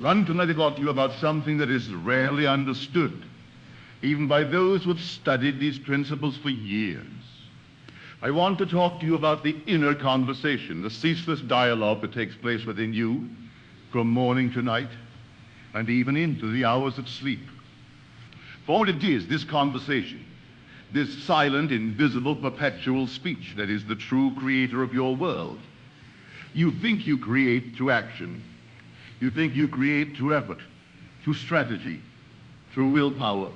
Run tonight to talk to you about something that is rarely understood, even by those who have studied these principles for years. I want to talk to you about the inner conversation, the ceaseless dialogue that takes place within you from morning to night and even into the hours of sleep. For what it is, this conversation, this silent, invisible, perpetual speech that is the true creator of your world. You think you create through action. You think you create through effort, through strategy, through willpower.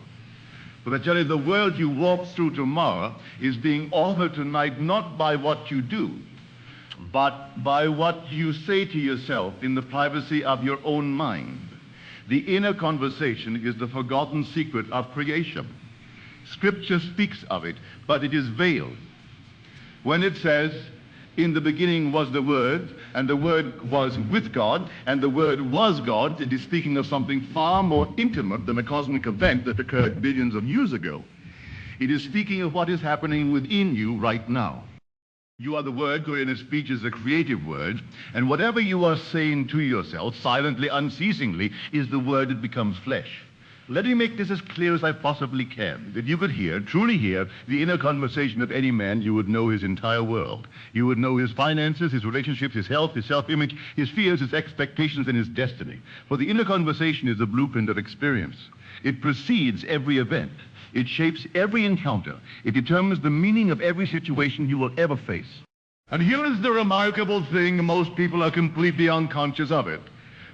But I tell you, the world you walk through tomorrow is being altered tonight not by what you do, but by what you say to yourself in the privacy of your own mind. The inner conversation is the forgotten secret of creation. Scripture speaks of it, but it is veiled. When it says, "In the beginning was the Word, and the Word was with God, and the Word was God," it is speaking of something far more intimate than a cosmic event that occurred billions of years ago. It is speaking of what is happening within you right now. You are the Word, wherein a speech is a creative word, and whatever you are saying to yourself, silently, unceasingly, is the word that becomes flesh. Let me make this as clear as I possibly can, that you could hear, truly hear, the inner conversation of any man. You would know his entire world. You would know his finances, his relationships, his health, his self-image, his fears, his expectations, and his destiny. For the inner conversation is a blueprint of experience. It precedes every event. It shapes every encounter. It determines the meaning of every situation you will ever face. And here is the remarkable thing: most people are completely unconscious of it.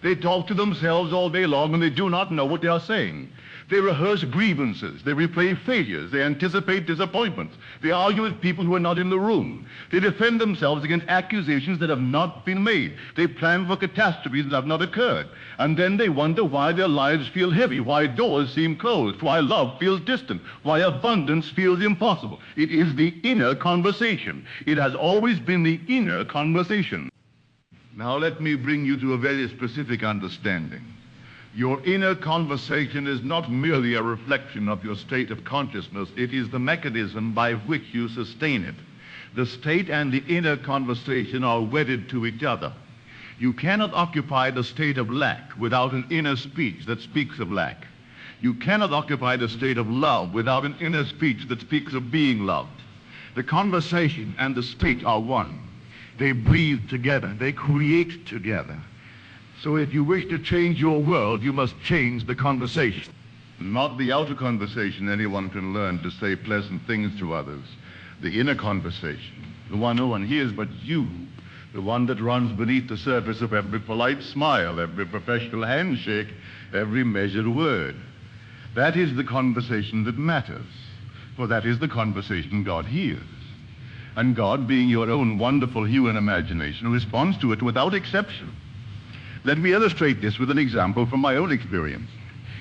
They talk to themselves all day long, and they do not know what they are saying. They rehearse grievances. They replay failures. They anticipate disappointments. They argue with people who are not in the room. They defend themselves against accusations that have not been made. They plan for catastrophes that have not occurred. And then they wonder why their lives feel heavy, why doors seem closed, why love feels distant, why abundance feels impossible. It is the inner conversation. It has always been the inner conversation. Now let me bring you to a very specific understanding. Your inner conversation is not merely a reflection of your state of consciousness. It is the mechanism by which you sustain it. The state and the inner conversation are wedded to each other. You cannot occupy the state of lack without an inner speech that speaks of lack. You cannot occupy the state of love without an inner speech that speaks of being loved. The conversation and the state are one. They breathe together. They create together. So if you wish to change your world, you must change the conversation. Not the outer conversation anyone can learn to say pleasant things to others. The inner conversation, the one no one hears but you, the one that runs beneath the surface of every polite smile, every professional handshake, every measured word. That is the conversation that matters, for that is the conversation God hears. And God, being your own wonderful human imagination, responds to it without exception. Let me illustrate this with an example from my own experience.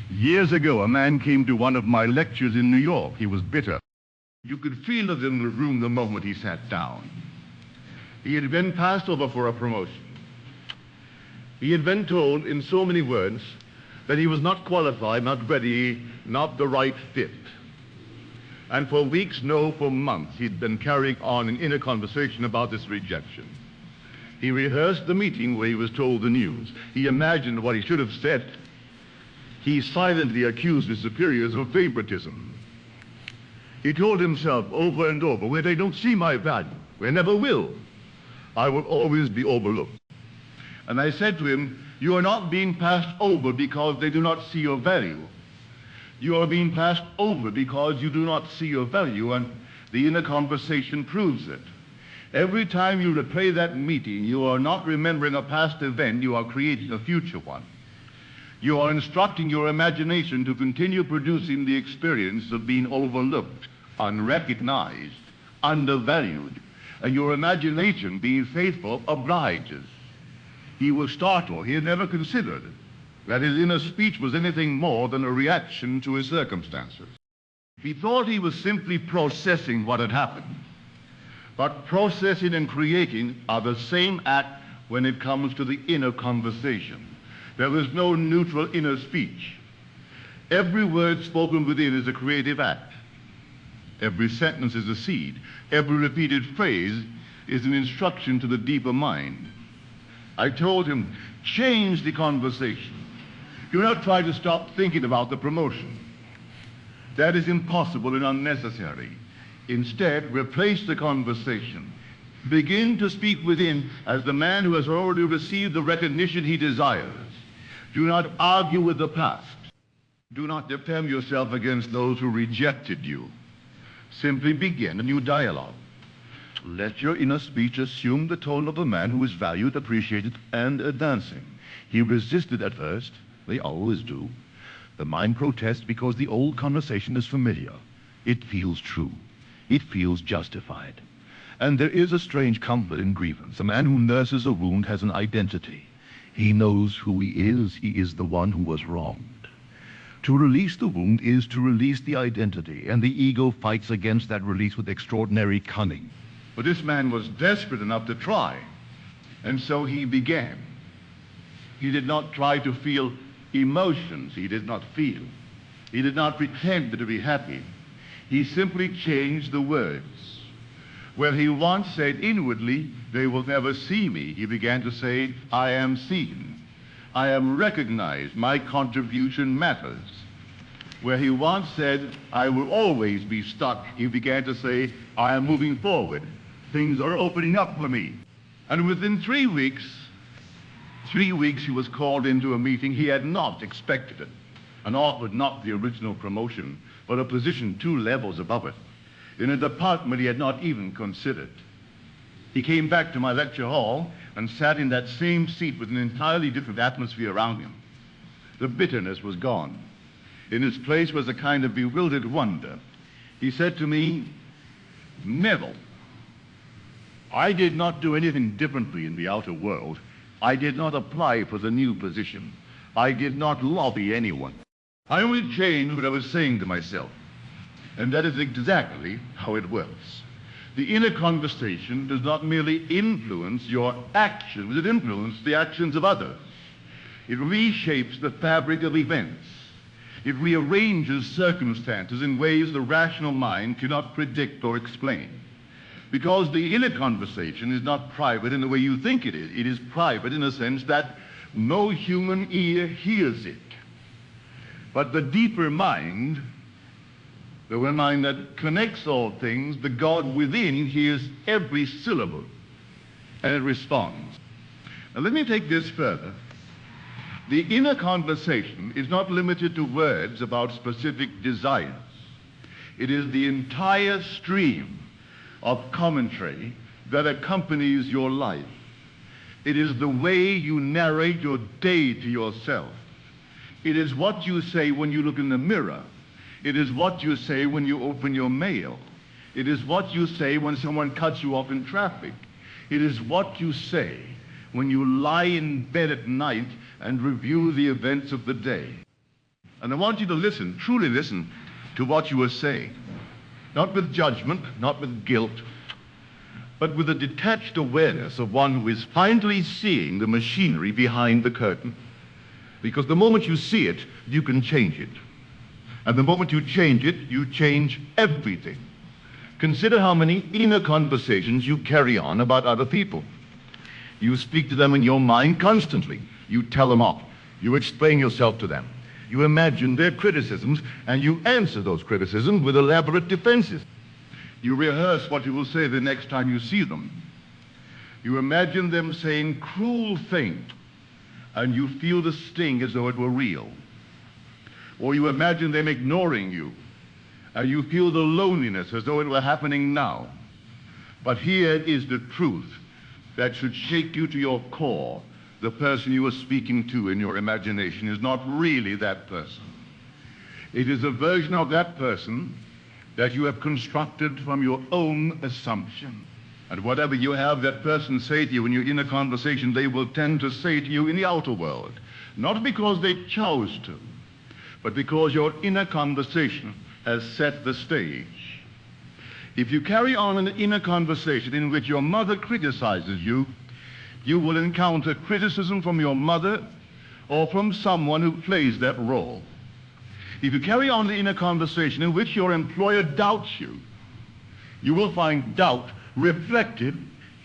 Years ago, a man came to one of my lectures in New York. He was bitter. You could feel it in the room the moment he sat down. He had been passed over for a promotion. He had been told in so many words that he was not qualified, not ready, not the right fit. And for weeks, no, for months, he'd been carrying on an inner conversation about this rejection. He rehearsed the meeting where he was told the news. He imagined what he should have said. He silently accused his superiors of favoritism. He told himself over and over, where they don't see my value, where never will, I will always be overlooked. And I said to him, you are not being passed over because they do not see your value. You are being passed over because you do not see your value, and the inner conversation proves it. Every time you replay that meeting, you are not remembering a past event, you are creating a future one. You are instructing your imagination to continue producing the experience of being overlooked, unrecognized, undervalued, and your imagination, being faithful, obliges. He was startled. He had never considered that his inner speech was anything more than a reaction to his circumstances. He thought he was simply processing what had happened. But processing and creating are the same act when it comes to the inner conversation. There is no neutral inner speech. Every word spoken within is a creative act. Every sentence is a seed. Every repeated phrase is an instruction to the deeper mind. I told him, change the conversation. Do not try to stop thinking about the promotion. That is impossible and unnecessary. Instead, replace the conversation. Begin to speak within as the man who has already received the recognition he desires. Do not argue with the past. Do not defend yourself against those who rejected you. Simply begin a new dialogue. Let your inner speech assume the tone of a man who is valued, appreciated, and advancing. He resisted at first. They always do. The mind protests because the old conversation is familiar. It feels true. It feels justified. And there is a strange comfort in grievance. A man who nurses a wound has an identity. He knows who he is. He is the one who was wronged. To release the wound is to release the identity, and the ego fights against that release with extraordinary cunning. But this man was desperate enough to try, and so he began. He did not try to feel emotions he did not feel. He did not pretend to be happy. He simply changed the words. Where he once said inwardly, "They will never see me," he began to say, "I am seen. I am recognized. My contribution matters." Where he once said, "I will always be stuck," he began to say, "I am moving forward. Things are opening up for me." And within 3 weeks, he was called into a meeting. He had not expected it, and offered not the original promotion, but a position 2 levels above it, in a department he had not even considered. He came back to my lecture hall and sat in that same seat with an entirely different atmosphere around him. The bitterness was gone. In its place was a kind of bewildered wonder. He said to me, "Neville, I did not do anything differently in the outer world. I did not apply for the new position. I did not lobby anyone. I only changed what I was saying to myself." And that is exactly how it works. The inner conversation does not merely influence your actions, it influences the actions of others. It reshapes the fabric of events. It rearranges circumstances in ways the rational mind cannot predict or explain. Because the inner conversation is not private in the way you think it is. It is private in a sense that no human ear hears it. But the deeper mind, the one mind that connects all things, the God within, hears every syllable, and it responds. Now let me take this further. The inner conversation is not limited to words about specific desires. It is the entire stream of commentary that accompanies your life. It is the way you narrate your day to yourself. It is what you say when you look in the mirror. It is what you say when you open your mail. It is what you say when someone cuts you off in traffic. It is what you say when you lie in bed at night and review the events of the day. And I want you to listen, truly listen to what you are saying. Not with judgment, not with guilt, but with a detached awareness of one who is finally seeing the machinery behind the curtain. Because the moment you see it, you can change it. And the moment you change it, you change everything. Consider how many inner conversations you carry on about other people. You speak to them in your mind constantly. You tell them off. You explain yourself to them. You imagine their criticisms, and you answer those criticisms with elaborate defenses. You rehearse what you will say the next time you see them. You imagine them saying cruel things, and you feel the sting as though it were real. Or you imagine them ignoring you, and you feel the loneliness as though it were happening now. But here is the truth that should shake you to your core. The person you are speaking to in your imagination is not really that person. It is a version of that person that you have constructed from your own assumption. And whatever you have that person say to you in your inner conversation, they will tend to say to you in the outer world. Not because they chose to, but because your inner conversation has set the stage. If you carry on an inner conversation in which your mother criticizes you, you will encounter criticism from your mother or from someone who plays that role. If you carry on the inner conversation in which your employer doubts you, you will find doubt reflected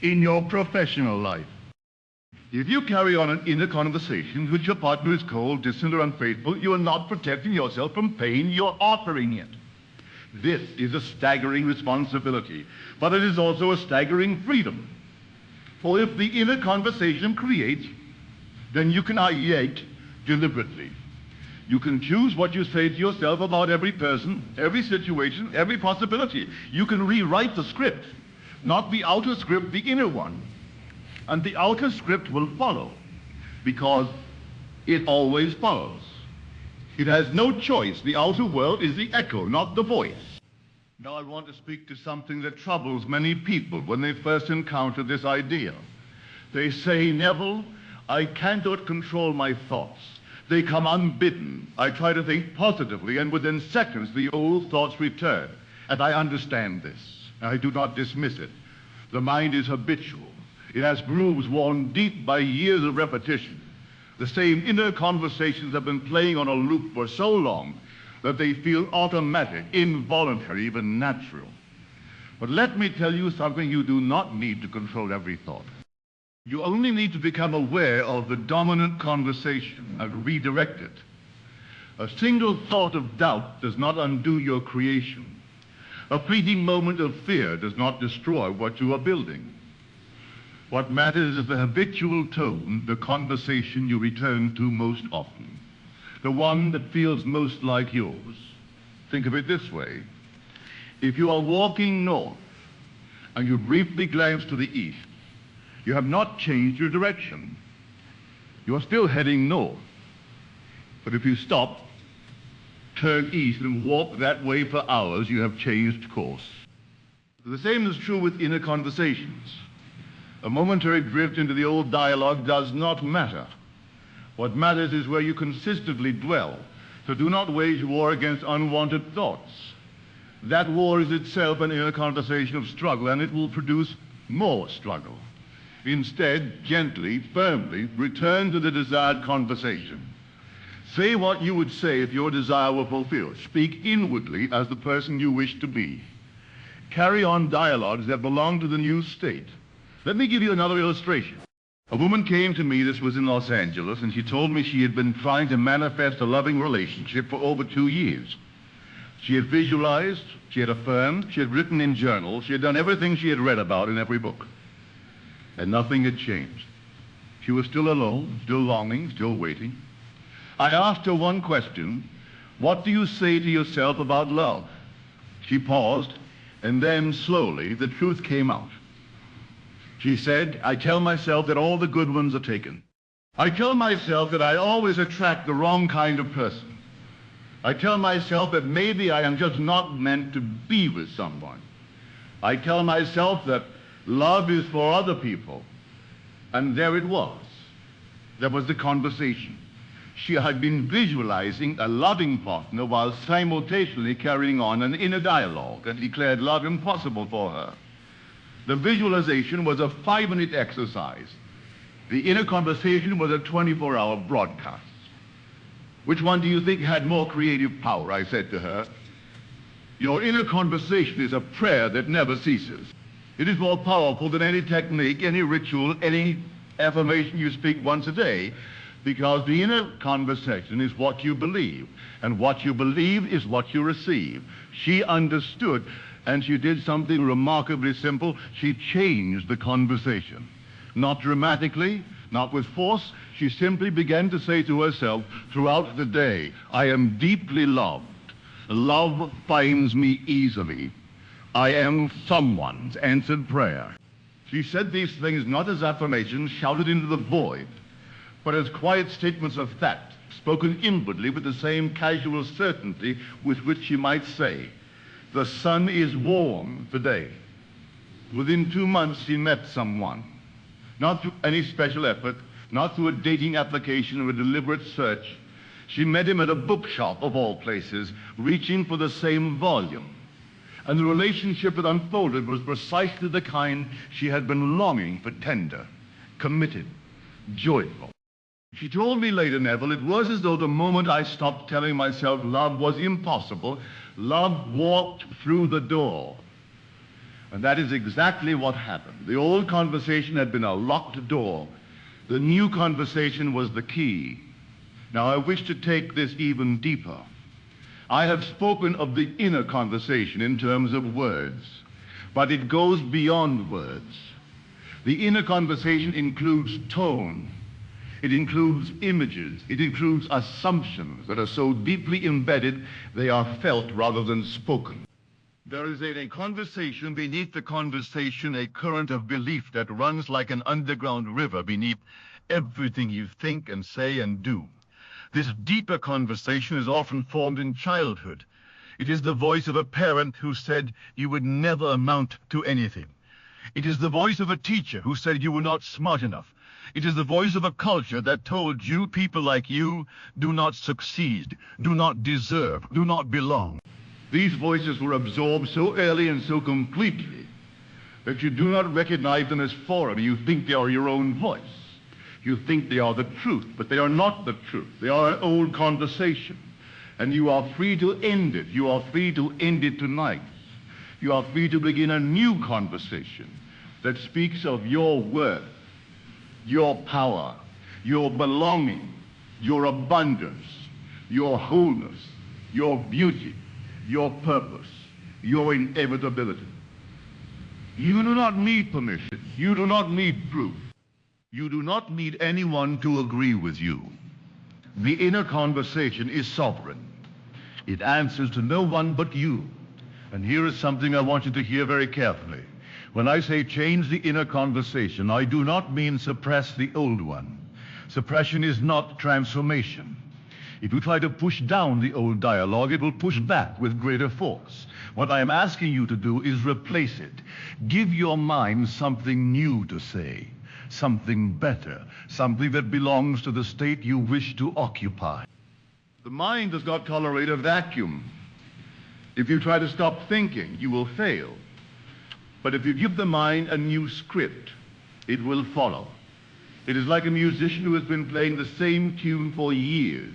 in your professional life. If you carry on an inner conversation which your partner is cold, distant, or unfaithful, you are not protecting yourself from pain, you're offering it. This is a staggering responsibility, but it is also a staggering freedom. For if the inner conversation creates, then you can ideate deliberately. You can choose what you say to yourself about every person, every situation, every possibility. You can rewrite the script, not the outer script, the inner one. And the outer script will follow, because it always follows. It has no choice. The outer world is the echo, not the voice. Now I want to speak to something that troubles many people when they first encounter this idea. They say, Neville, I cannot control my thoughts. They come unbidden. I try to think positively, and within seconds the old thoughts return. And I understand this. I do not dismiss it. The mind is habitual. It has grooves worn deep by years of repetition. The same inner conversations have been playing on a loop for so long that they feel automatic, involuntary, even natural. But let me tell you something: you do not need to control every thought. You only need to become aware of the dominant conversation and redirect it. A single thought of doubt does not undo your creation. A fleeting moment of fear does not destroy what you are building. What matters is the habitual tone, the conversation you return to most often, the one that feels most like yours. Think of it this way. If you are walking north and you briefly glance to the east, you have not changed your direction. You are still heading north. But if you stop, turn east, and walk that way for hours, you have changed course. The same is true with inner conversations. A momentary drift into the old dialogue does not matter. What matters is where you consistently dwell. So do not wage war against unwanted thoughts. That war is itself an inner conversation of struggle, and it will produce more struggle. Instead, gently, firmly, return to the desired conversation. Say what you would say if your desire were fulfilled. Speak inwardly as the person you wish to be. Carry on dialogues that belong to the new state. Let me give you another illustration. A woman came to me, this was in Los Angeles, and she told me she had been trying to manifest a loving relationship for over 2 years. She had visualized, she had affirmed, she had written in journals, she had done everything she had read about in every book. And nothing had changed. She was still alone, still longing, still waiting. I asked her one question: what do you say to yourself about love? She paused, and then slowly the truth came out. She said, I tell myself that all the good ones are taken. I tell myself that I always attract the wrong kind of person. I tell myself that maybe I am just not meant to be with someone. I tell myself that love is for other people. And there it was. There was the conversation. She had been visualizing a loving partner while simultaneously carrying on an inner dialogue and declared love impossible for her. The visualization was a 5-minute exercise. The inner conversation was a 24-hour broadcast. Which one do you think had more creative power? I said to her. Your inner conversation is a prayer that never ceases. It is more powerful than any technique, any ritual, any affirmation you speak once a day, because the inner conversation is what you believe, and what you believe is what you receive. She understood, and she did something remarkably simple. She changed the conversation. Not dramatically, not with force. She simply began to say to herself throughout the day, I am deeply loved. Love finds me easily. I am someone's answered prayer. She said these things not as affirmations shouted into the void, but as quiet statements of fact, spoken inwardly with the same casual certainty with which she might say, the sun is warm today. Within 2 months, she met someone. Not through any special effort, not through a dating application or a deliberate search. She met him at a bookshop, of all places, reaching for the same volume. And the relationship that unfolded was precisely the kind she had been longing for: tender, committed, joyful. She told me later, Neville, it was as though the moment I stopped telling myself love was impossible, love walked through the door. And that is exactly what happened. The old conversation had been a locked door. The new conversation was the key. Now I wish to take this even deeper. I have spoken of the inner conversation in terms of words, but it goes beyond words. The inner conversation includes tone. It includes images. It includes assumptions that are so deeply embedded they are felt rather than spoken. There is in a conversation beneath the conversation a current of belief that runs like an underground river beneath everything you think and say and do. This deeper conversation is often formed in childhood. It is the voice of a parent who said you would never amount to anything. It is the voice of a teacher who said you were not smart enough. It is the voice of a culture that told you people like you do not succeed, do not deserve, do not belong. These voices were absorbed so early and so completely that you do not recognize them as foreign. You think they are your own voice. You think they are the truth, but they are not the truth. They are an old conversation, and you are free to end it. You are free to end it tonight. You are free to begin a new conversation that speaks of your worth, your power, your belonging, your abundance, your wholeness, your beauty, your purpose, your inevitability. You do not need permission. You do not need proof. You do not need anyone to agree with you. The inner conversation is sovereign. It answers to no one but you. And here is something I want you to hear very carefully. When I say change the inner conversation, I do not mean suppress the old one. Suppression is not transformation. If you try to push down the old dialogue, it will push back with greater force. What I am asking you to do is replace it. Give your mind something new to say, something better, something that belongs to the state you wish to occupy. The mind does not tolerate a vacuum. If you try to stop thinking, you will fail. But if you give the mind a new script, it will follow. It is like a musician who has been playing the same tune for years.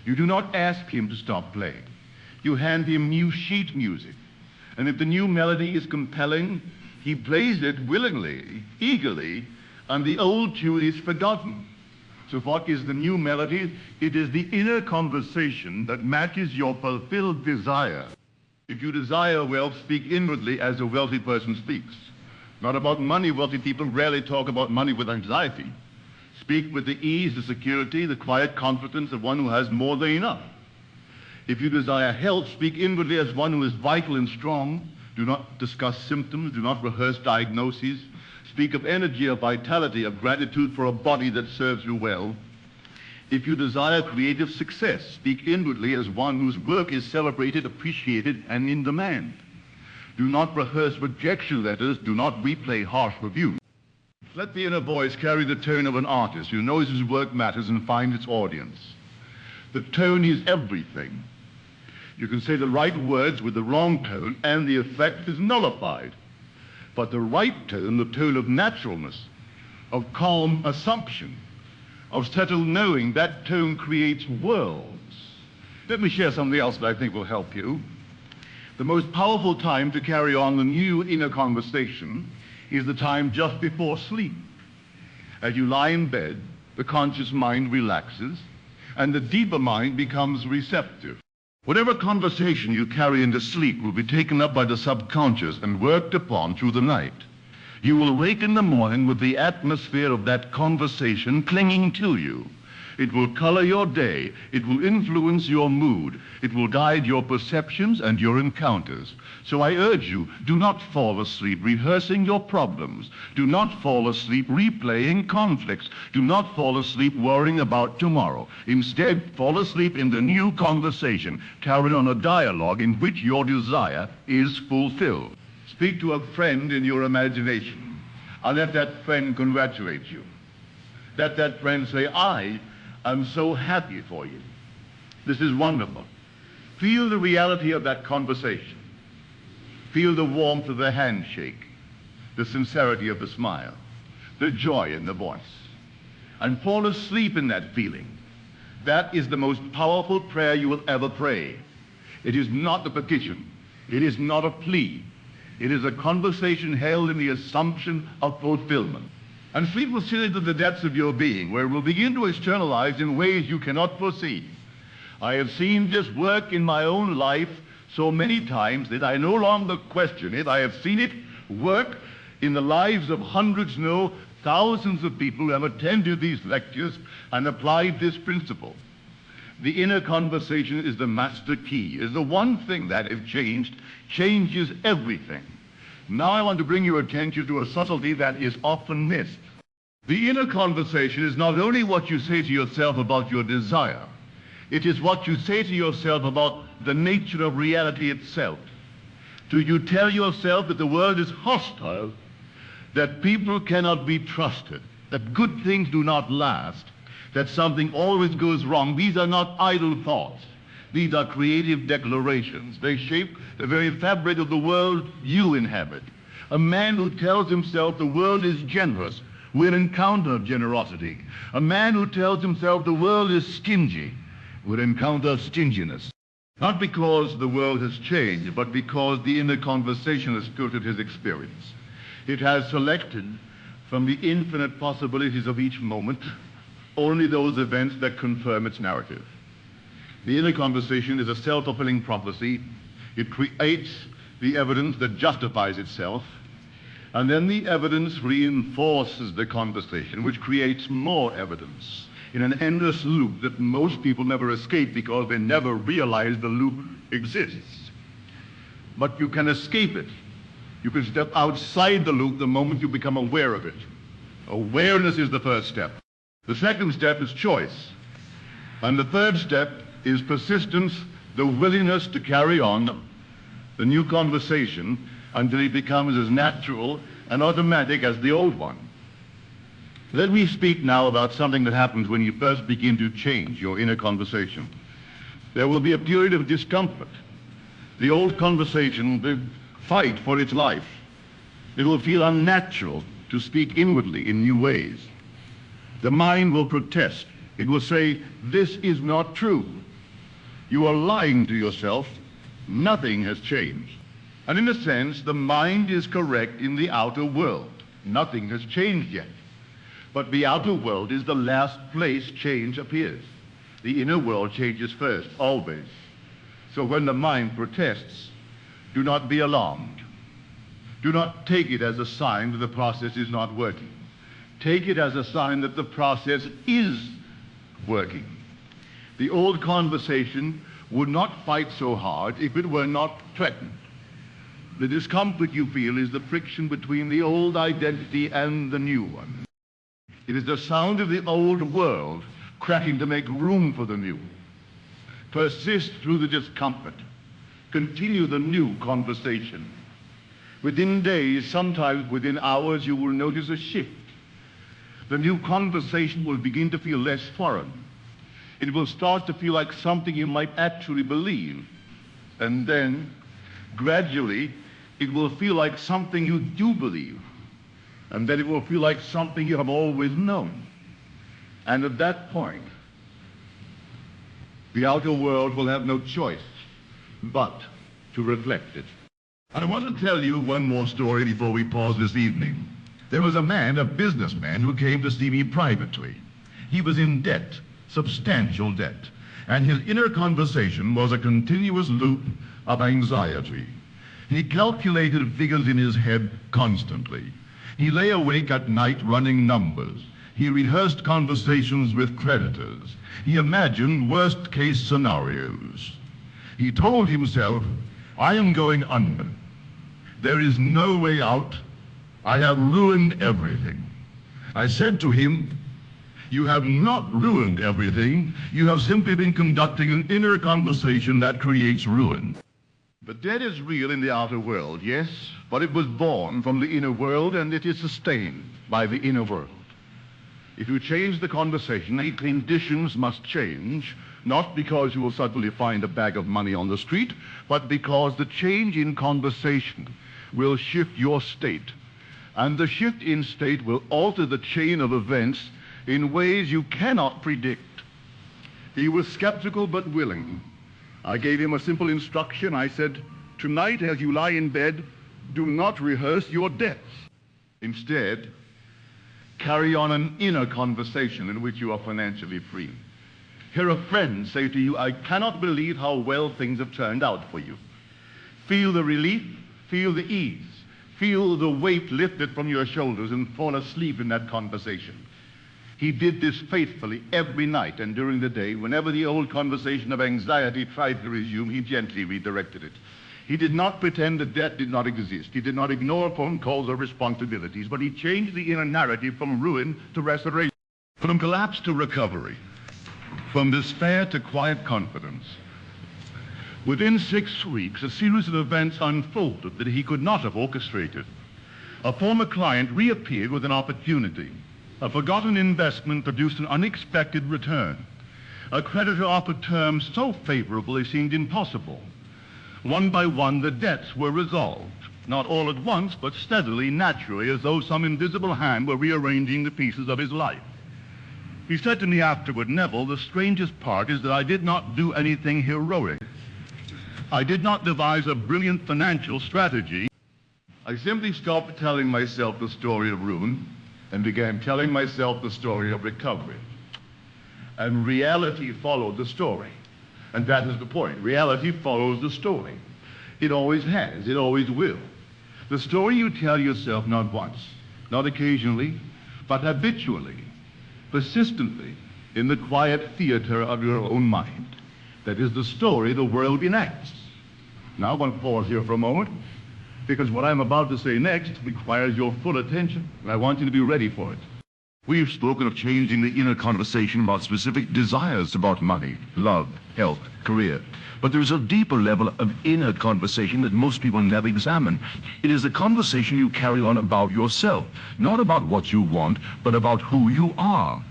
You do not ask him to stop playing. You hand him new sheet music. And if the new melody is compelling, he plays it willingly, eagerly, and the old tune is forgotten. So what is the new melody? It is the inner conversation that matches your fulfilled desire. If you desire wealth, speak inwardly as a wealthy person speaks. Not about money. Wealthy people rarely talk about money with anxiety. Speak with the ease, the security, the quiet confidence of one who has more than enough. If you desire health, speak inwardly as one who is vital and strong. Do not discuss symptoms. Do not rehearse diagnoses. Speak of energy, of vitality, of gratitude for a body that serves you well. If you desire creative success, speak inwardly as one whose work is celebrated, appreciated, and in demand. Do not rehearse rejection letters. Do not replay harsh reviews. Let the inner voice carry the tone of an artist who knows his work matters and finds its audience. The tone is everything. You can say the right words with the wrong tone and the effect is nullified. But the right tone, the tone of naturalness, of calm assumption, of settled knowing, that tone creates worlds. Let me share something else that I think will help you. The most powerful time to carry on the new inner conversation is the time just before sleep. As you lie in bed, the conscious mind relaxes, and the deeper mind becomes receptive. Whatever conversation you carry into sleep will be taken up by the subconscious and worked upon through the night. You will wake in the morning with the atmosphere of that conversation clinging to you. It will color your day. It will influence your mood. It will guide your perceptions and your encounters. So I urge you, do not fall asleep rehearsing your problems. Do not fall asleep replaying conflicts. Do not fall asleep worrying about tomorrow. Instead, fall asleep in the new conversation, carried on a dialogue in which your desire is fulfilled. Speak to a friend in your imagination, and let that friend congratulate you. Let that friend say, I'm so happy for you. This is wonderful. Feel the reality of that conversation. Feel the warmth of the handshake, the sincerity of the smile, the joy in the voice. And fall asleep in that feeling. That is the most powerful prayer you will ever pray. It is not a petition. It is not a plea. It is a conversation held in the assumption of fulfillment. And sleep will see into the depths of your being, where it will begin to externalize in ways you cannot foresee. I have seen this work in my own life so many times that I no longer question it. I have seen it work in the lives of hundreds, no, thousands of people who have attended these lectures and applied this principle. The inner conversation is the master key, is the one thing that, if changed, changes everything. Now I want to bring your attention to a subtlety that is often missed. The inner conversation is not only what you say to yourself about your desire, it is what you say to yourself about the nature of reality itself. Do you tell yourself that the world is hostile, that people cannot be trusted, that good things do not last, that something always goes wrong? These are not idle thoughts. These are creative declarations. They shape the very fabric of the world you inhabit. A man who tells himself the world is generous will encounter generosity. A man who tells himself the world is stingy will encounter stinginess. Not because the world has changed, but because the inner conversation has filtered his experience. It has selected from the infinite possibilities of each moment only those events that confirm its narrative. The inner conversation is a self-fulfilling prophecy. It creates the evidence that justifies itself, and then the evidence reinforces the conversation, which creates more evidence in an endless loop that most people never escape because they never realize the loop exists. But you can escape it. You can step outside the loop the moment you become aware of it. Awareness is the first step. The second step is choice. And the third step is persistence, the willingness to carry on the new conversation until it becomes as natural and automatic as the old one. Let me speak now about something that happens when you first begin to change your inner conversation. There will be a period of discomfort. The old conversation will fight for its life. It will feel unnatural to speak inwardly in new ways. The mind will protest. It will say, this is not true. You are lying to yourself. Nothing has changed. And in a sense, the mind is correct in the outer world. Nothing has changed yet. But the outer world is the last place change appears. The inner world changes first, always. So when the mind protests, do not be alarmed. Do not take it as a sign that the process is not working. Take it as a sign that the process is working. The old conversation would not fight so hard if it were not threatened. The discomfort you feel is the friction between the old identity and the new one. It is the sound of the old world cracking to make room for the new. Persist through the discomfort. Continue the new conversation. Within days, sometimes within hours, you will notice a shift. The new conversation will begin to feel less foreign. It will start to feel like something you might actually believe. And then, gradually, it will feel like something you do believe. And then it will feel like something you have always known. And at that point, the outer world will have no choice but to reflect it. I want to tell you one more story before we pause this evening. There was a man, a businessman, who came to see me privately. He was in debt, substantial debt, and his inner conversation was a continuous loop of anxiety. He calculated figures in his head constantly. He lay awake at night running numbers. He rehearsed conversations with creditors. He imagined worst-case scenarios. He told himself, I am going under. There is no way out. I have ruined everything. I said to him, you have not ruined everything. You have simply been conducting an inner conversation that creates ruin. The debt is real in the outer world, yes, but it was born from the inner world and it is sustained by the inner world. If you change the conversation, the conditions must change, not because you will suddenly find a bag of money on the street, but because the change in conversation will shift your state. And the shift in state will alter the chain of events in ways you cannot predict. He was skeptical but willing. I gave him a simple instruction. I said, tonight as you lie in bed, do not rehearse your debts. Instead, Carry on an inner conversation in which you are financially free. Hear a friend say to you, I cannot believe how well things have turned out for you. Feel the relief, feel the ease, feel the weight lifted from your shoulders and fall asleep in that conversation. He did this faithfully every night and during the day. Whenever the old conversation of anxiety tried to resume, he gently redirected it. He did not pretend that debt did not exist. He did not ignore phone calls or responsibilities, but he changed the inner narrative from ruin to restoration, from collapse to recovery, from despair to quiet confidence. Within 6 weeks, a series of events unfolded that he could not have orchestrated. A former client reappeared with an opportunity. A forgotten investment produced an unexpected return. A creditor offered terms so favorable they seemed impossible. One by one, the debts were resolved, not all at once, but steadily, naturally, as though some invisible hand were rearranging the pieces of his life. He said to me afterward, Neville, the strangest part is that I did not do anything heroic. I did not devise a brilliant financial strategy. I simply stopped telling myself the story of ruin and began telling myself the story of recovery. And reality followed the story. And that is the point. Reality follows the story. It always has. It always will. The story you tell yourself not once, not occasionally, but habitually, persistently, in the quiet theater of your own mind. That is the story the world enacts. Now I want to pause here for a moment, because what I'm about to say next requires your full attention, and I want you to be ready for it. We've spoken of changing the inner conversation about specific desires about money, love, health, career. But there's a deeper level of inner conversation that most people never examine. It is the conversation you carry on about yourself, not about what you want, but about who you are.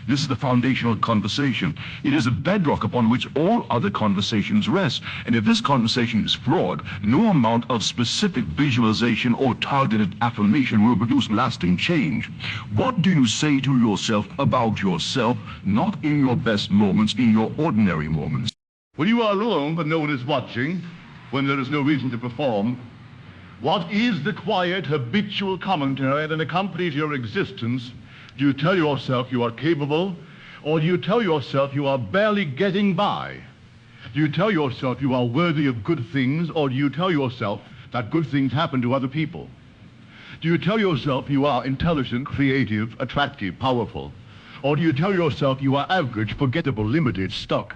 This is the foundational conversation. It is a bedrock upon which all other conversations rest. And if this conversation is flawed, no amount of specific visualization or targeted affirmation will produce lasting change. What do you say to yourself about yourself, not in your best moments, in your ordinary moments? When you are alone but no one is watching, when there is no reason to perform, what is the quiet, habitual commentary that accompanies your existence? Do you tell yourself you are capable, or do you tell yourself you are barely getting by? Do you tell yourself you are worthy of good things, or do you tell yourself that good things happen to other people? Do you tell yourself you are intelligent, creative, attractive, powerful, or do you tell yourself you are average, forgettable, limited, stuck?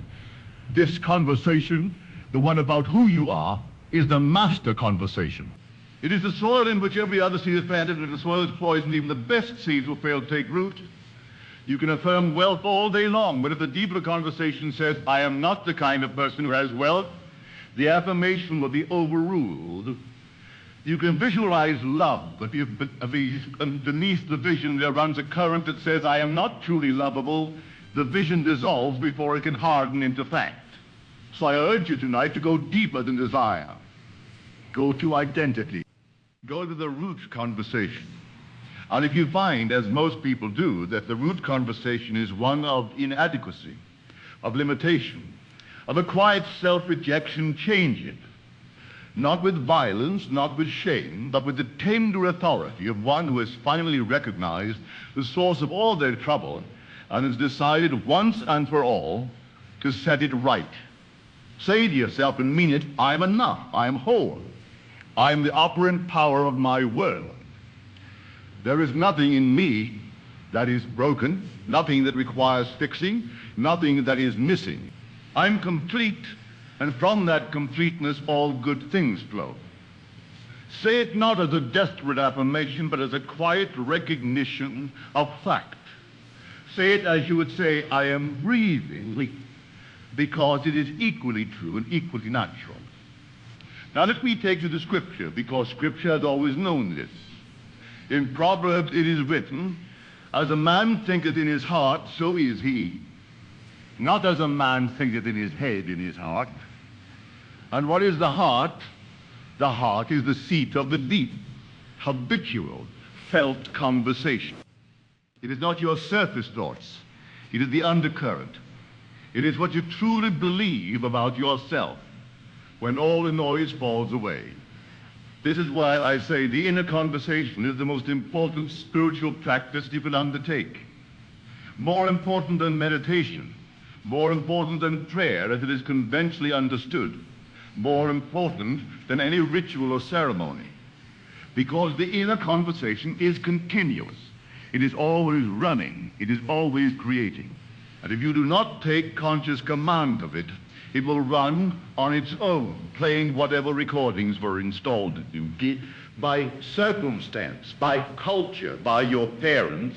This conversation, the one about who you are, is the master conversation. It is the soil in which every other seed is planted, and if the soil is poisoned, even the best seeds will fail to take root. You can affirm wealth all day long, but if the deeper conversation says, I am not the kind of person who has wealth, the affirmation will be overruled. You can visualize love, but if underneath the vision there runs a current that says, I am not truly lovable, the vision dissolves before it can harden into fact. So I urge you tonight to go deeper than desire. Go to identity. Go to the root conversation. And if you find, as most people do, that the root conversation is one of inadequacy, of limitation, of a quiet self-rejection, change it. Not with violence, not with shame, but with the tender authority of one who has finally recognized the source of all their trouble and has decided once and for all to set it right. Say to yourself and mean it, I'm enough, I'm whole. I'm the operant power of my world. There is nothing in me that is broken, nothing that requires fixing, nothing that is missing. I'm complete, and from that completeness all good things flow. Say it not as a desperate affirmation, but as a quiet recognition of fact. Say it as you would say, I am breathing, because it is equally true and equally natural. Now let me take to the Scripture, because Scripture has always known this. In Proverbs it is written, as a man thinketh in his heart, so is he. Not as a man thinketh in his head, in his heart. And what is the heart? The heart is the seat of the deep, habitual, felt conversation. It is not your surface thoughts. It is the undercurrent. It is what you truly believe about yourself when all the noise falls away. This is why I say the inner conversation is the most important spiritual practice you can undertake. More important than meditation, more important than prayer as it is conventionally understood, more important than any ritual or ceremony. Because the inner conversation is continuous. It is always running. It is always creating. And if you do not take conscious command of it, it will run on its own, playing whatever recordings were installed in you by circumstance, by culture, by your parents,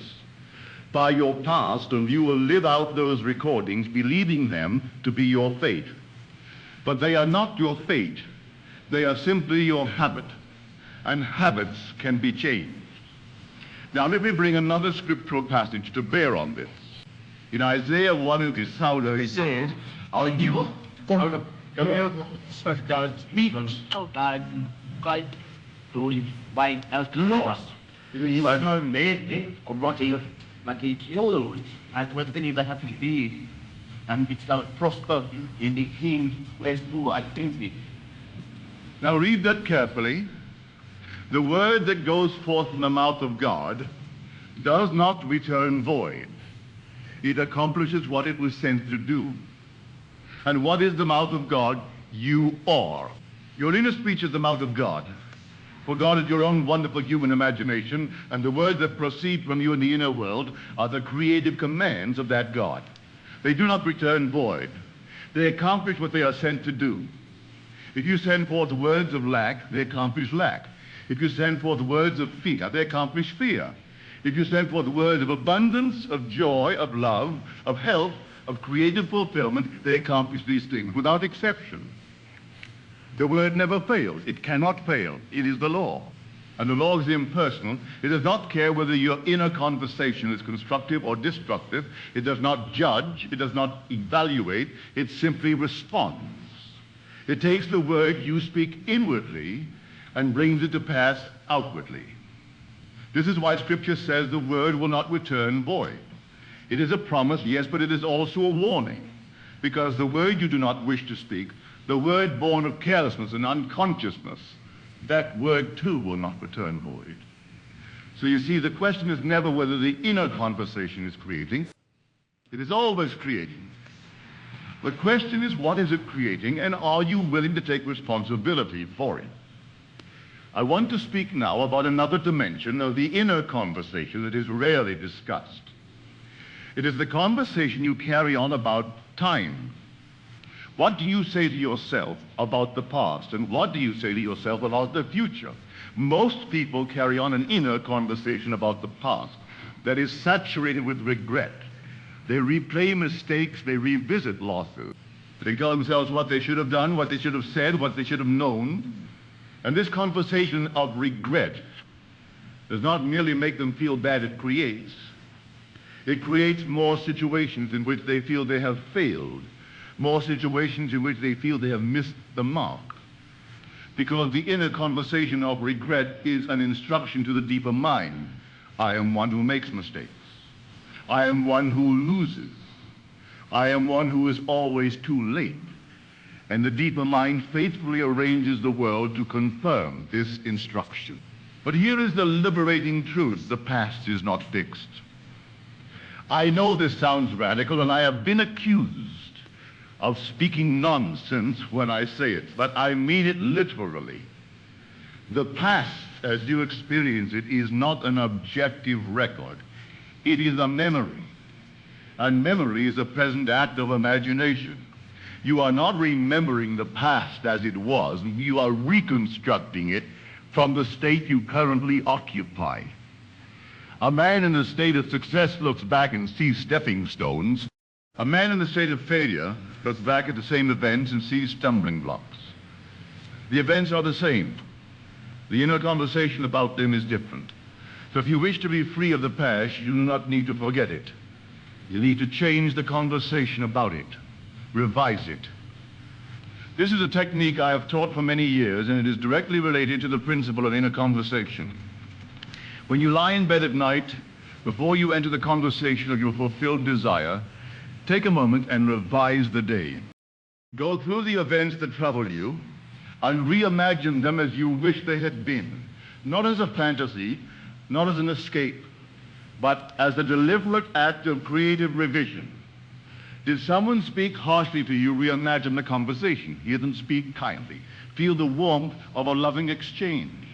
by your past, and you will live out those recordings, believing them to be your fate. But they are not your fate. They are simply your habit, and habits can be changed. Now let me bring another scriptural passage to bear on this. In Isaiah 1, it is said, Are you going to speakers outside God to by us lost? You are not made of what he told, and what things that have to be, and it shall prosper in the King where you are thinking. Now read that carefully. The word that goes forth from the mouth of God does not return void. It accomplishes what it was sent to do. And what is the mouth of God? You are. Your inner speech is the mouth of God. For God is your own wonderful human imagination, and the words that proceed from you in the inner world are the creative commands of that God. They do not return void. They accomplish what they are sent to do. If you send forth words of lack, they accomplish lack. If you send forth words of fear, they accomplish fear. If you send forth words of abundance, of joy, of love, of health, of creative fulfillment, they accomplish these things without exception. The word never fails. It cannot fail. It is the law. And the law is impersonal. It does not care whether your inner conversation is constructive or destructive. It does not judge. It does not evaluate. It simply responds. It takes the word you speak inwardly and brings it to pass outwardly. This is why Scripture says the word will not return void. It is a promise, yes, but it is also a warning. Because the word you do not wish to speak, the word born of carelessness and unconsciousness, that word too will not return void. So you see, the question is never whether the inner conversation is creating. It is always creating. The question is, what is it creating, and are you willing to take responsibility for it? I want to speak now about another dimension of the inner conversation that is rarely discussed. It is the conversation you carry on about time. What do you say to yourself about the past, and what do you say to yourself about the future? Most people carry on an inner conversation about the past that is saturated with regret. They replay mistakes, they revisit losses. They tell themselves what they should have done, what they should have said, what they should have known. And this conversation of regret does not merely make them feel bad, it creates more situations in which they feel they have failed, more situations in which they feel they have missed the mark. Because the inner conversation of regret is an instruction to the deeper mind. I am one who makes mistakes. I am one who loses. I am one who is always too late. And the deeper mind faithfully arranges the world to confirm this instruction. But here is the liberating truth: the past is not fixed. I know this sounds radical, and I have been accused of speaking nonsense when I say it, but I mean it literally. The past, as you experience it, is not an objective record. It is a memory. And memory is a present act of imagination. You are not remembering the past as it was. You are reconstructing it from the state you currently occupy. A man in a state of success looks back and sees stepping stones. A man in a state of failure looks back at the same events and sees stumbling blocks. The events are the same. The inner conversation about them is different. So if you wish to be free of the past, you do not need to forget it. You need to change the conversation about it. Revise it. This is a technique I have taught for many years, and it is directly related to the principle of inner conversation. When you lie in bed at night, before you enter the conversation of your fulfilled desire, take a moment and revise the day. Go through the events that trouble you, and reimagine them as you wish they had been, not as a fantasy, not as an escape, but as a deliberate act of creative revision. Did someone speak harshly to you, reimagine the conversation. Hear them speak kindly. Feel the warmth of a loving exchange.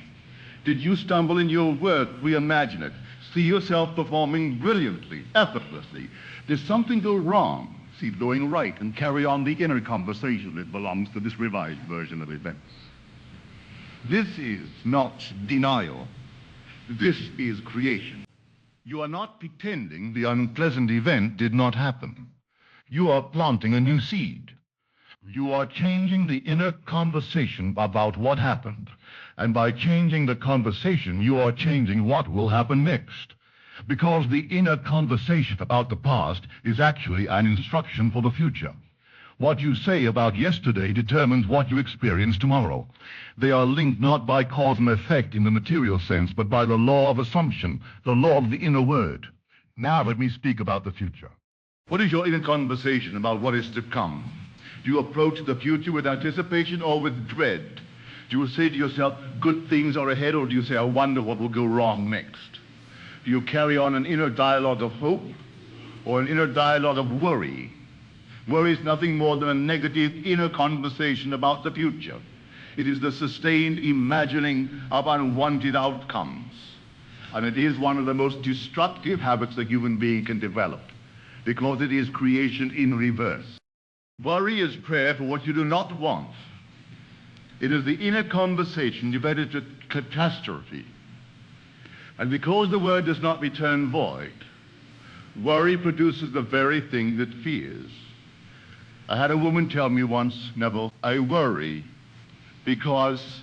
Did you stumble in your work, reimagine it. See yourself performing brilliantly, effortlessly. Did something go wrong? See going right and carry on the inner conversation that belongs to this revised version of events. This is not denial. This is creation. You are not pretending the unpleasant event did not happen. You are planting a new seed. You are changing the inner conversation about what happened. And by changing the conversation, you are changing what will happen next. Because the inner conversation about the past is actually an instruction for the future. What you say about yesterday determines what you experience tomorrow. They are linked not by cause and effect in the material sense, but by the law of assumption, the law of the inner word. Now let me speak about the future. What is your inner conversation about what is to come? Do you approach the future with anticipation or with dread? Do you say to yourself, good things are ahead, or do you say, I wonder what will go wrong next? Do you carry on an inner dialogue of hope or an inner dialogue of worry? Worry is nothing more than a negative inner conversation about the future. It is the sustained imagining of unwanted outcomes. And it is one of the most destructive habits a human being can develop, because it is creation in reverse. Worry is prayer for what you do not want. It is the inner conversation devoted to catastrophe. And because the word does not return void, worry produces the very thing that fears. I had a woman tell me once, Neville, I worry because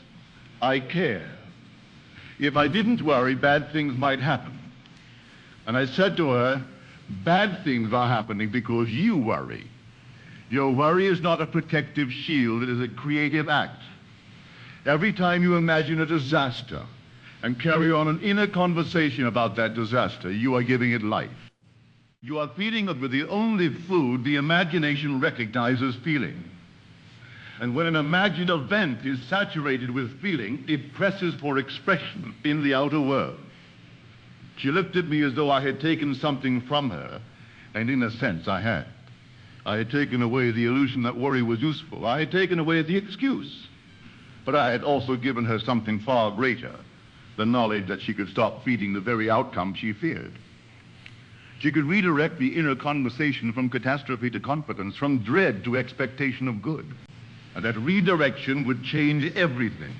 I care. If I didn't worry, bad things might happen. And I said to her, bad things are happening because you worry. Your worry is not a protective shield, it is a creative act. Every time you imagine a disaster and carry on an inner conversation about that disaster, you are giving it life. You are feeding it with the only food the imagination recognizes feeling. And when an imagined event is saturated with feeling, it presses for expression in the outer world. She looked at me as though I had taken something from her, and in a sense I had. I had taken away the illusion that worry was useful. I had taken away the excuse. But I had also given her something far greater, the knowledge that she could stop feeding the very outcome she feared. She could redirect the inner conversation from catastrophe to confidence, from dread to expectation of good. And that redirection would change everything.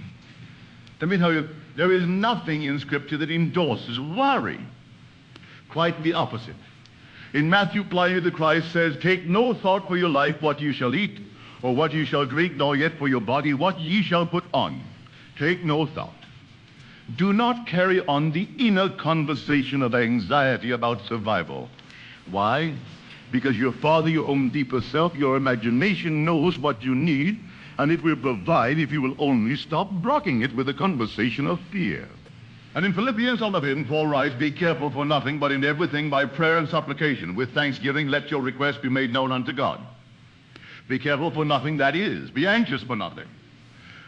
Let me tell you, there is nothing in Scripture that endorses worry. Quite the opposite. In Matthew, the Christ says, take no thought for your life, what you shall eat, or what you shall drink, nor yet for your body, what ye shall put on. Take no thought. Do not carry on the inner conversation of anxiety about survival. Why? Because your Father, your own deeper self, your imagination knows what you need, and it will provide if you will only stop blocking it with a conversation of fear. And in Philippians 11, Paul writes, be careful for nothing, but in everything by prayer and supplication. With thanksgiving, let your requests be made known unto God. Be careful for nothing, that is, be anxious for nothing.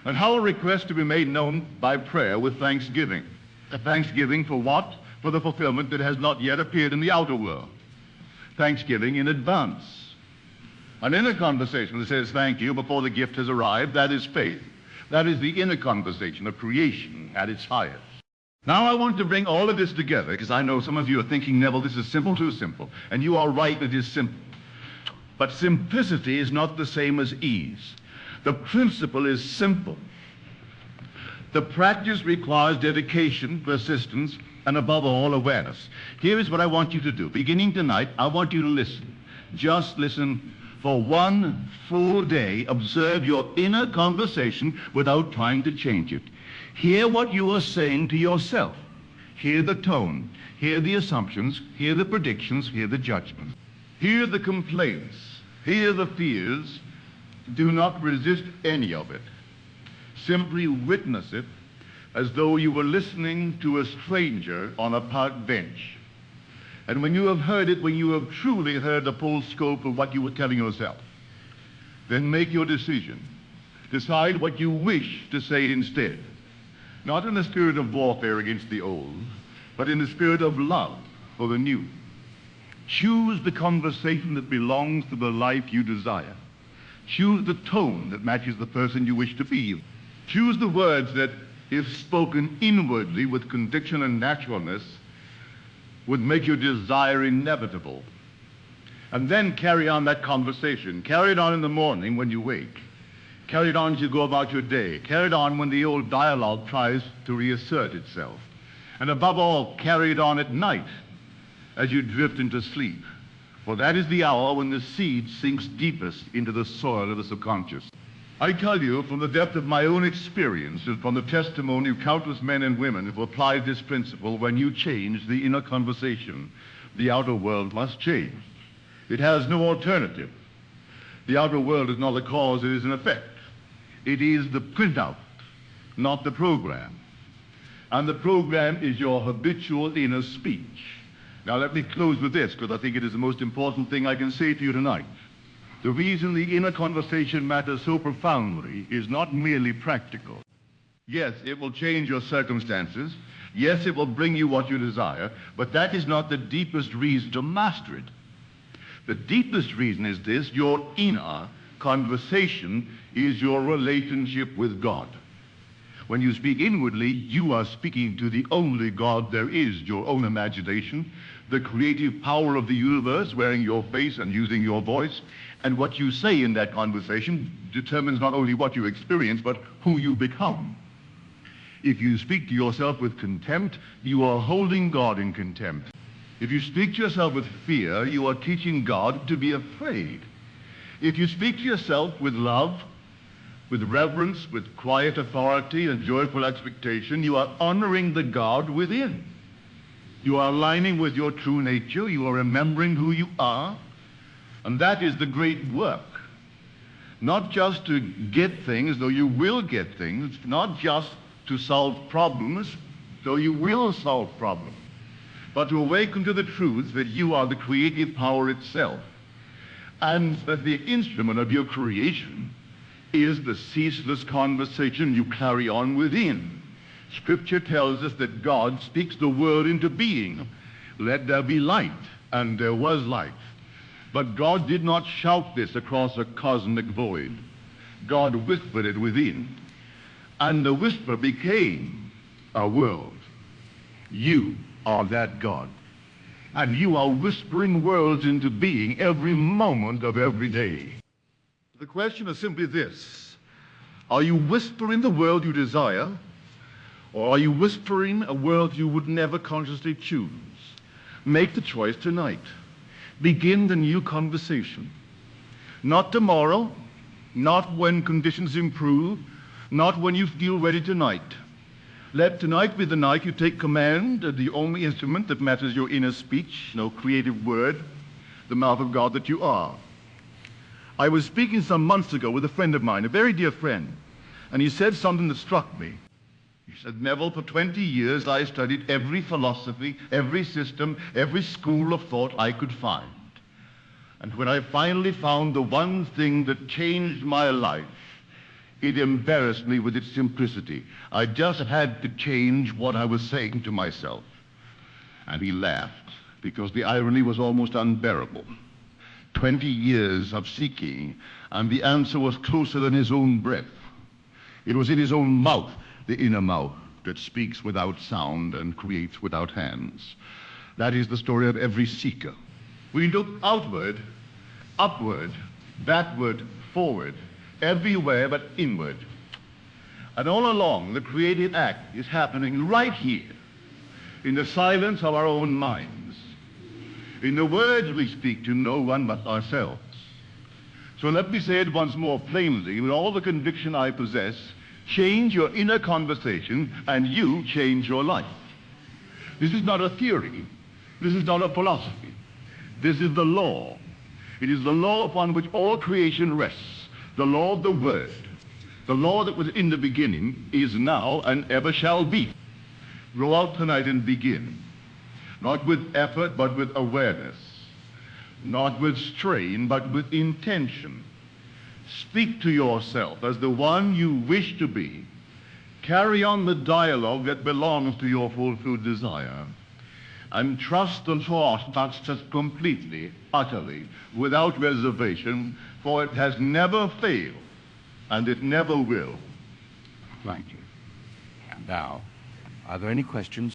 And how are requests to be made known? By prayer with thanksgiving. A thanksgiving for what? For the fulfillment that has not yet appeared in the outer world. Thanksgiving in advance. An inner conversation that says thank you before the gift has arrived, that is faith. That is the inner conversation of creation at its highest. Now I want to bring all of this together, because I know some of you are thinking, Neville, this is simple, too simple. And you are right, it is simple. But simplicity is not the same as ease. The principle is simple. The practice requires dedication, persistence, and above all, awareness. Here is what I want you to do. Beginning tonight, I want you to listen. Just listen for one full day. Observe your inner conversation without trying to change it. Hear what you are saying to yourself. Hear the tone. Hear the assumptions. Hear the predictions. Hear the judgments. Hear the complaints. Hear the fears. Do not resist any of it. Simply witness it as though you were listening to a stranger on a park bench. And when you have heard it, when you have truly heard the full scope of what you were telling yourself, then make your decision. Decide what you wish to say instead. Not in the spirit of warfare against the old, but in the spirit of love for the new. Choose the conversation that belongs to the life you desire. Choose the tone that matches the person you wish to be. Choose the words that, if spoken inwardly with conviction and naturalness, would make your desire inevitable. And then carry on that conversation. Carry it on in the morning when you wake. Carry it on as you go about your day. Carry it on when the old dialogue tries to reassert itself. And above all, carry it on at night as you drift into sleep. For that is the hour when the seed sinks deepest into the soil of the subconscious. I tell you from the depth of my own experience and from the testimony of countless men and women who have applied this principle, when you change the inner conversation, the outer world must change. It has no alternative. The outer world is not the cause, it is an effect. It is the printout, not the program. And the program is your habitual inner speech. Now let me close with this, because I think it is the most important thing I can say to you tonight. The reason the inner conversation matters so profoundly is not merely practical. Yes, it will change your circumstances. Yes, it will bring you what you desire, but that is not the deepest reason to master it. The deepest reason is this: your inner conversation is your relationship with God. When you speak inwardly, you are speaking to the only God there is, your own imagination, the creative power of the universe wearing your face and using your voice. And what you say in that conversation determines not only what you experience, but who you become. If you speak to yourself with contempt, you are holding God in contempt. If you speak to yourself with fear, you are teaching God to be afraid. If you speak to yourself with love, with reverence, with quiet authority and joyful expectation, you are honoring the God within. You are aligning with your true nature. You are remembering who you are. And that is the great work. Not just to get things, though you will get things. Not just to solve problems, though you will solve problems. But to awaken to the truth that you are the creative power itself. And that the instrument of your creation is the ceaseless conversation you carry on within. Scripture tells us that God speaks the word into being. Let there be light, and there was light. But God did not shout this across a cosmic void. God whispered it within. And the whisper became a world. You are that God. And you are whispering worlds into being every moment of every day. The question is simply this: are you whispering the world you desire, or are you whispering a world you would never consciously choose? Make the choice tonight. Begin the new conversation. Not tomorrow, not when conditions improve, not when you feel ready tonight. Let tonight be the night you take command of the only instrument that matters, your inner speech, no creative word, the mouth of God that you are. I was speaking some months ago with a friend of mine, a very dear friend, and he said something that struck me. He said, Neville, for 20 years I studied every philosophy, every system, every school of thought I could find. And when I finally found the one thing that changed my life, it embarrassed me with its simplicity. I just had to change what I was saying to myself. And he laughed, because the irony was almost unbearable. 20 years of seeking, and the answer was closer than his own breath. It was in his own mouth, the inner mouth, that speaks without sound and creates without hands. That is the story of every seeker. We look outward, upward, backward, forward, everywhere but inward. And all along, the creative act is happening right here, in the silence of our own minds, in the words we speak to no one but ourselves. So let me say it once more plainly, with all the conviction I possess: change your inner conversation, and you change your life. This is not a theory. This is not a philosophy. This is the law. It is the law upon which all creation rests, the law of the Word. The law that was in the beginning, is now, and ever shall be. Go out tonight and begin. Not with effort, but with awareness. Not with strain, but with intention. Speak to yourself as the one you wish to be. Carry on the dialogue that belongs to your fulfilled desire. And trust the thought success completely, utterly, without reservation, for it has never failed, and it never will. Thank you. Now, are there any questions?